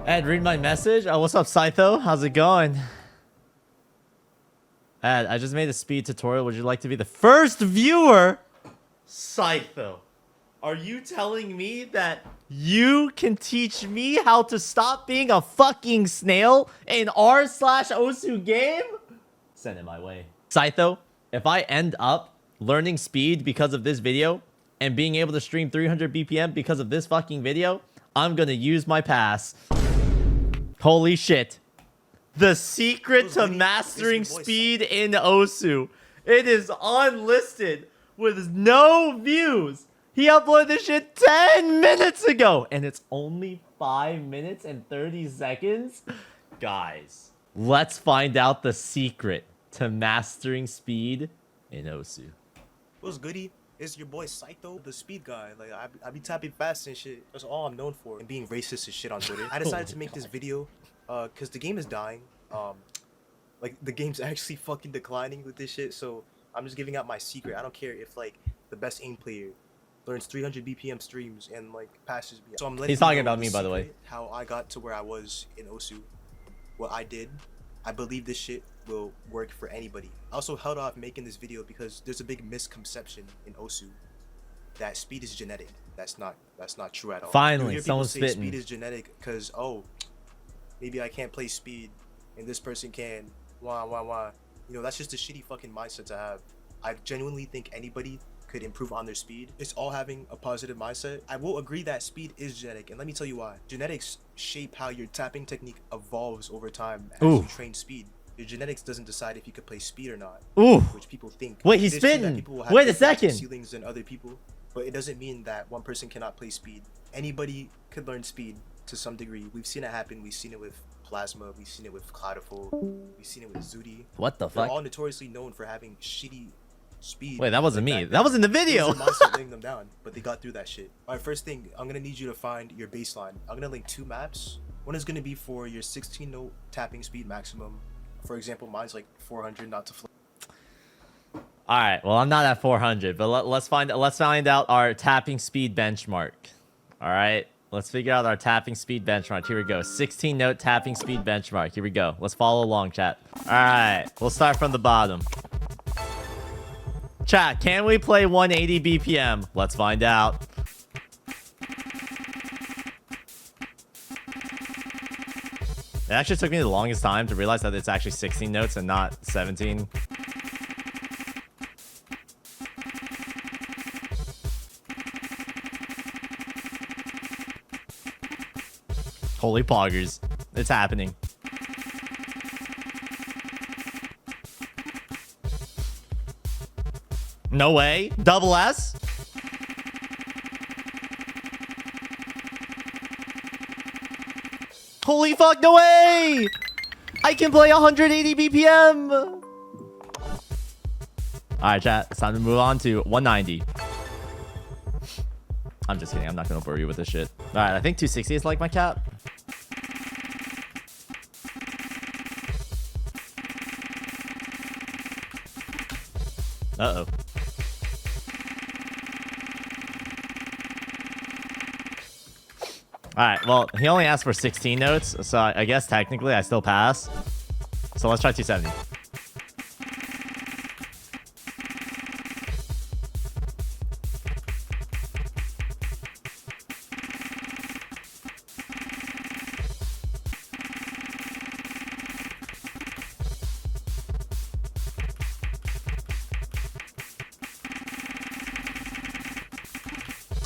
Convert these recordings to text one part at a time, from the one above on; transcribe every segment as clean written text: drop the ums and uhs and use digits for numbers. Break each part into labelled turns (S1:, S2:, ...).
S1: Ed, read my message. Oh, what's up, Sytho? How's it going? Ed, I just made a speed tutorial. Would you like to be the first viewer? Sytho, are you telling me that you can teach me how to stop being a fucking snail in r/Osu game? Send it my way. Sytho, if I end up learning speed because of this video and being able to stream 300 BPM because of this fucking video, I'm gonna use my pass. Holy shit. The secret to mastering speed in Osu. It is unlisted with no views. He uploaded this shit 10 minutes ago. And it's only 5 minutes and 30 seconds. Guys, let's find out the secret to mastering speed in Osu.
S2: What's goody? It's your boy Sytho, the speed guy. Like I be tapping fast and shit. That's all I'm known for. And being racist and shit on Twitter. I decided to make this video because the game is dying. Like the game's actually fucking declining with this shit. So I'm just giving out my secret. I don't care if like the best aim player learns 300 BPM streams and like passes me. So I'm letting
S1: He's talking about me, by the way.
S2: How I got to where I was in Osu. What I did. I believe this shit will work for anybody. I also held off making this video because there's a big misconception in Osu that speed is genetic. That's not true at all.
S1: Finally, someone's spitting.
S2: Speed is genetic because maybe I can't play speed and this person can. Why? You know, that's just a shitty fucking mindset to have. I genuinely think anybody could improve on their speed. It's all having a positive mindset. I will agree that speed is genetic, and let me tell you why. Genetics shape how your tapping technique evolves over time as you train speed. Your genetics doesn't decide if you could play speed or not, which people think.
S1: Wait, he's spitting. Wait a second.
S2: Ceilings than other people, but it doesn't mean that one person cannot play speed. Anybody could learn speed to some degree. We've seen it happen. We've seen it with Plasma. We've seen it with Cloudiful. We've seen it with Zudi.
S1: What the
S2: They're
S1: fuck?
S2: all notoriously known for having shitty speed.
S1: Wait, that wasn't me. That was in the video.
S2: Mindset letting them down, but they got through that shit. All right, first thing, I'm gonna need you to find your baseline. I'm gonna link 2 maps. One is gonna be for your 16 note tapping speed maximum. For example, mine's like 400, not to flip.
S1: All right, well, I'm not at 400, but let's find out our tapping speed benchmark. All right, let's figure out our tapping speed benchmark. Here we go. 16 note tapping speed benchmark. Here we go. Let's follow along, chat. All right, we'll start from the bottom. Chat, can we play 180 BPM? Let's find out. It actually took me the longest time to realize that it's actually 16 notes and not 17. Holy poggers. It's happening. No way. Double S? Holy fuck, no way! I can play 180 BPM! Alright, chat. It's time to move on to 190. I'm just kidding. I'm not gonna bore you with this shit. Alright, I think 260 is like my cap. Uh-oh. Alright, well, he only asked for 16 notes, so I guess technically I still pass. So let's try 270.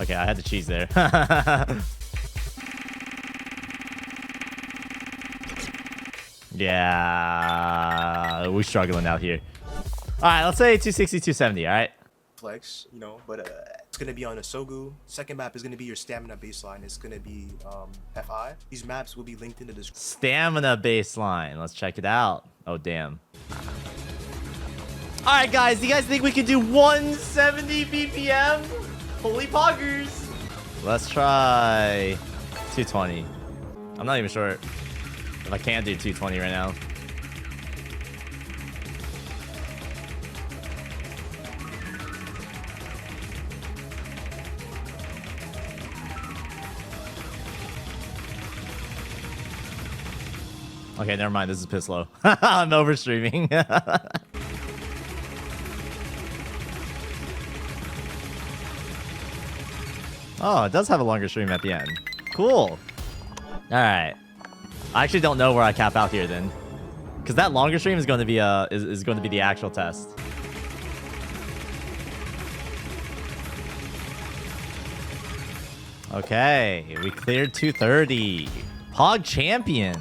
S1: Okay, I had to cheese there. Yeah, we're struggling out here. All right, let's say 260, 270, all right?
S2: Flex, you know, but it's going to be on a Sogu. Second map is going to be your stamina baseline. It's going to be FI. These maps will be linked in the description.
S1: Stamina baseline. Let's check it out. Oh, damn. All right, guys, do you guys think we can do 170 BPM? Holy poggers. Let's try 220. I'm not even sure if I can do 220 right now. Okay, never mind. This is piss low. I'm over streaming. Oh, it does have a longer stream at the end. Cool. All right. I actually don't know where I cap out here then, because that longer stream is going to be is going to be the actual test. Okay, we cleared 230. Pog champion.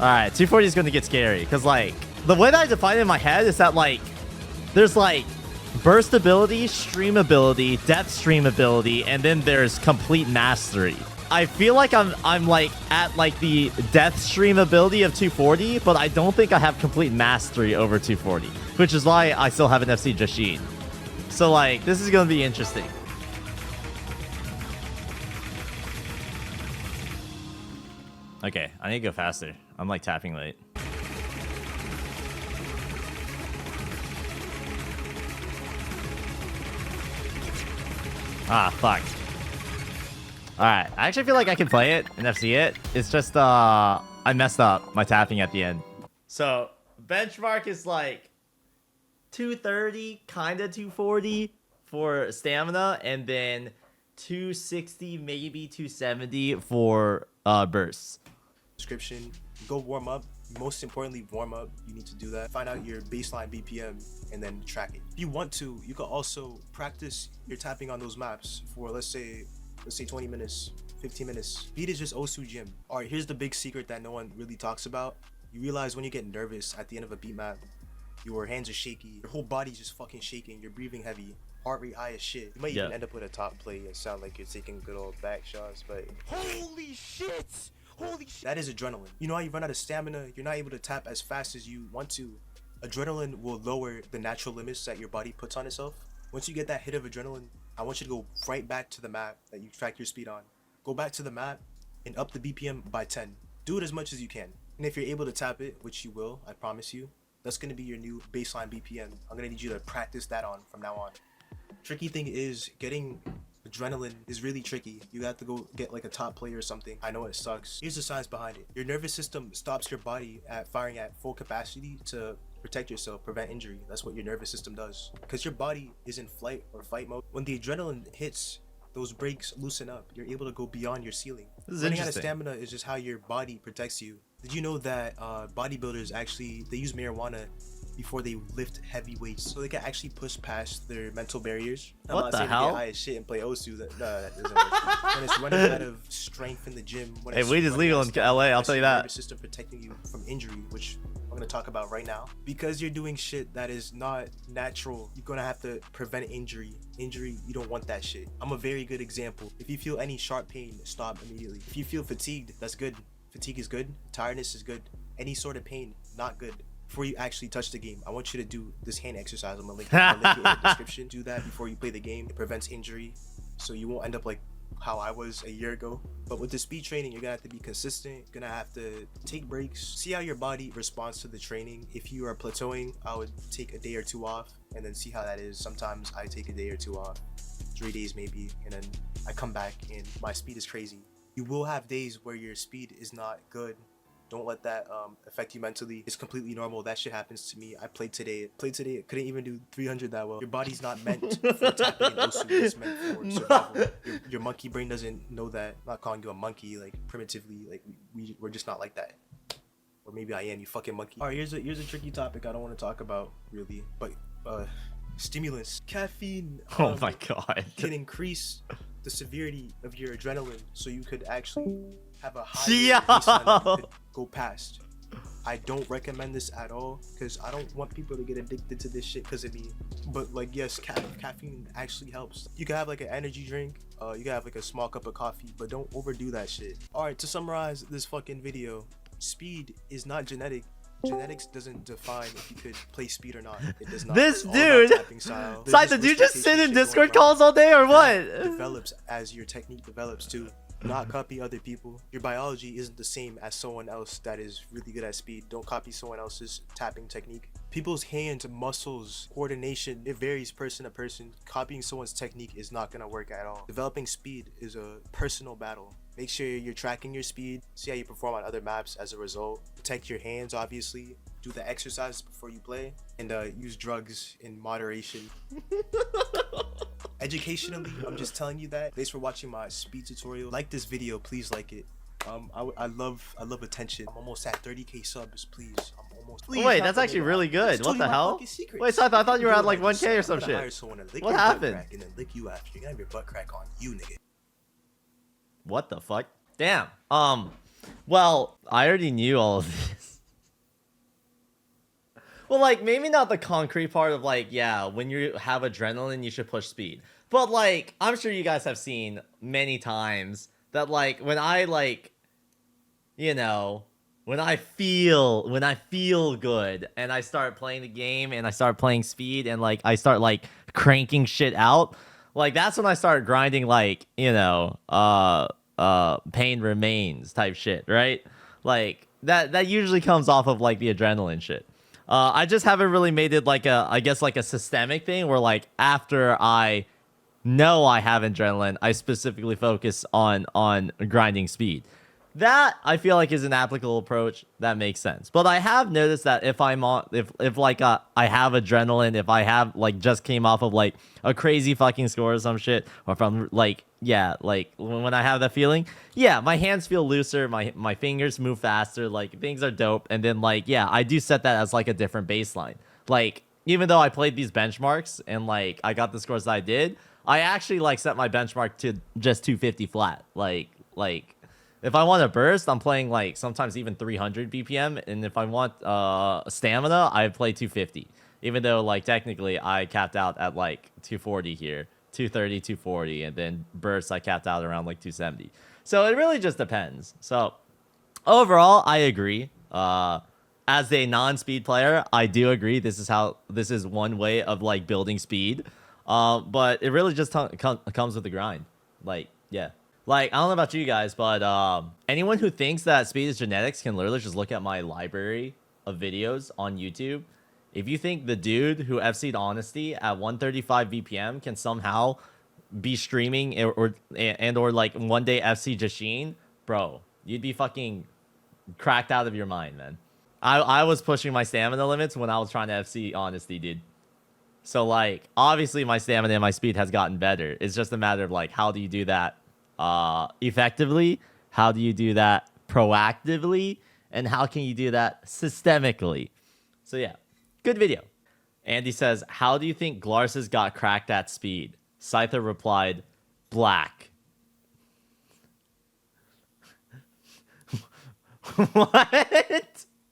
S1: All right, 240 is going to get scary because like the way that I define it in my head is that like there's like burst ability, stream ability, depth stream ability, and then there's complete mastery. I feel like I'm like at like the death stream ability of 240, but I don't think I have complete mastery over 240, which is why I still have an FC Jashin. So like this is gonna be interesting. Okay, I need to go faster. I'm like tapping late. Ah, fuck. Alright, I actually feel like I can play it and FC it. It's just, I messed up my tapping at the end. So, benchmark is like 230, kinda 240 for stamina, and then 260, maybe 270 for bursts.
S2: Description, go warm up. Most importantly, warm up. You need to do that. Find out your baseline BPM and then track it. If you want to, you can also practice your tapping on those maps for let's say 20 minutes, 15 minutes. Speed is just Osu gym. All right, here's the big secret that no one really talks about. You realize when you get nervous at the end of a beat map, your hands are shaky, your whole body's just fucking shaking, you're breathing heavy, heart rate high as shit. You might even end up with a top play and sound like you're taking good old back shots, but holy shit! Holy shit! That is adrenaline. You know how you run out of stamina, you're not able to tap as fast as you want to. Adrenaline will lower the natural limits that your body puts on itself. Once you get that hit of adrenaline, I want you to go right back to the map that you track your speed on. Go back to the map and up the BPM by 10. Do it as much as you can. And if you're able to tap it, which you will, I promise you, that's going to be your new baseline BPM. I'm going to need you to practice that on from now on. Tricky thing is getting adrenaline is really tricky. You have to go get like a top player or something. I know it sucks. Here's the science behind it. Your nervous system stops your body at firing at full capacity to protect yourself, prevent injury. That's what your nervous system does. Because your body is in flight or fight mode. When the adrenaline hits, those brakes loosen up. You're able to go beyond your ceiling. Running out of stamina is just how your body protects you. Did you know that bodybuilders actually, they use marijuana before they lift heavy weights, so they can actually push past their mental barriers? I'm
S1: what
S2: not
S1: the
S2: saying
S1: hell?
S2: Get high as shit and play Osu. That doesn't work. When it's running out of strength in the gym, when
S1: Hey, weed is legal in LA, I'll tell you that.
S2: Nervous system protecting you from injury, which I'm gonna talk about right now. Because you're doing shit that is not natural, you're gonna have to prevent injury. Injury, you don't want that shit. I'm a very good example. If you feel any sharp pain, stop immediately. If you feel fatigued, that's good. Fatigue is good. Tiredness is good. Any sort of pain, not good. Before you actually touch the game, I want you to do this hand exercise. I'm gonna link it in the description. Do that before you play the game. It prevents injury, so you won't end up like how I was a year ago. But with the speed training, you're gonna have to be consistent. You're gonna have to take breaks, see how your body responds to the training. If you are plateauing, I would take a day or two off and then see how that is. Sometimes I take a day or two off, 3 days maybe, and then I come back and my speed is crazy. You will have days where your speed is not good. Don't let that affect you mentally. It's completely normal. That shit happens to me. I played today, couldn't even do 300 that well. Your body's not meant for tapping in Osu. It's meant for survival. Your monkey brain doesn't know that. I'm not calling you a monkey, like primitively, like we're just not like that. Or maybe I am, you fucking monkey. All right, here's a tricky topic I don't want to talk about really, but stimulants. Caffeine.
S1: Oh my god.
S2: Can increase the severity of your adrenaline, so you could actually have a higher baseline that you could go past. I don't recommend this at all because I don't want people to get addicted to this shit because of me. But like, yes, caffeine actually helps. You can have like an energy drink, you can have like a small cup of coffee, but don't overdo that shit. All right, to summarize this fucking video, speed is not genetic. Genetics doesn't define if you could play speed or not. It does not.
S1: This dude, Sytho, did you just sit in Discord calls all day or what?
S2: Develops as your technique develops too. not copy other people. Your biology isn't the same as someone else that is really good at speed. Don't copy someone else's tapping technique. People's hands, muscles, coordination, it varies person to person. Copying someone's technique is not gonna work at all. Developing speed is a personal battle. Make sure you're tracking your speed, see how you perform on other maps as a result. Protect your hands, obviously. Do the exercise before you play, and use drugs in moderation. Educationally, I'm just telling you that. Thanks for watching my speed tutorial. Like this video, please like it. I love attention. I'm almost at 30k subs, please. I'm almost. Please,
S1: Wait, that's actually really good. What the hell? Wait, so I thought you were at like 1k or some shit. What happened?
S2: And then lick you after. You're gonna have your butt crack on you, nigga.
S1: What the fuck? Damn. Well, I already knew all of this. Well, like, maybe not the concrete part of, like, yeah, when you have adrenaline, you should push speed. But, like, I'm sure you guys have seen many times that, like, when I, like, you know, when I feel good and I start playing the game and I start playing speed and, like, I start, like, cranking shit out, like, that's when I start grinding, like, you know, pain remains type shit, right? Like, that usually comes off of, like, the adrenaline shit. I just haven't really made it like I guess like a systemic thing where like after I know I have adrenaline, I specifically focus on grinding speed. That I feel like is an applicable approach that makes sense. But I have noticed that if I'm on, if like I have adrenaline, if I have like just came off of like a crazy fucking score or some shit, or if I'm like, yeah, like when I have that feeling, yeah, my hands feel looser, my fingers move faster, like things are dope. And then like, yeah, I do set that as like a different baseline. Like even though I played these benchmarks and like I got the scores that I did, I actually like set my benchmark to just 250 flat. Like if I want a burst, I'm playing like sometimes even 300 BPM, and if I want stamina, I play 250. Even though like technically I capped out at like 240 here, 230, 240, and then bursts I capped out around like 270. So it really just depends. So overall, I agree. As a non-speed player, I do agree. This is one way of like building speed. But it really just comes with the grind. Like yeah. Like, I don't know about you guys, but anyone who thinks that speed is genetics can literally just look at my library of videos on YouTube. If you think the dude who FC'd Honesty at 135 BPM can somehow be streaming or like one day FC Jashin, bro, you'd be fucking cracked out of your mind, man. I was pushing my stamina limits when I was trying to FC Honesty, dude. So, like, obviously my stamina and my speed has gotten better. It's just a matter of, like, how do you do that effectively? How do you do that proactively? And how can you do that systemically? So yeah, good video. Andy says, how do you think Glarses got cracked at speed? Sytho replied, black. What?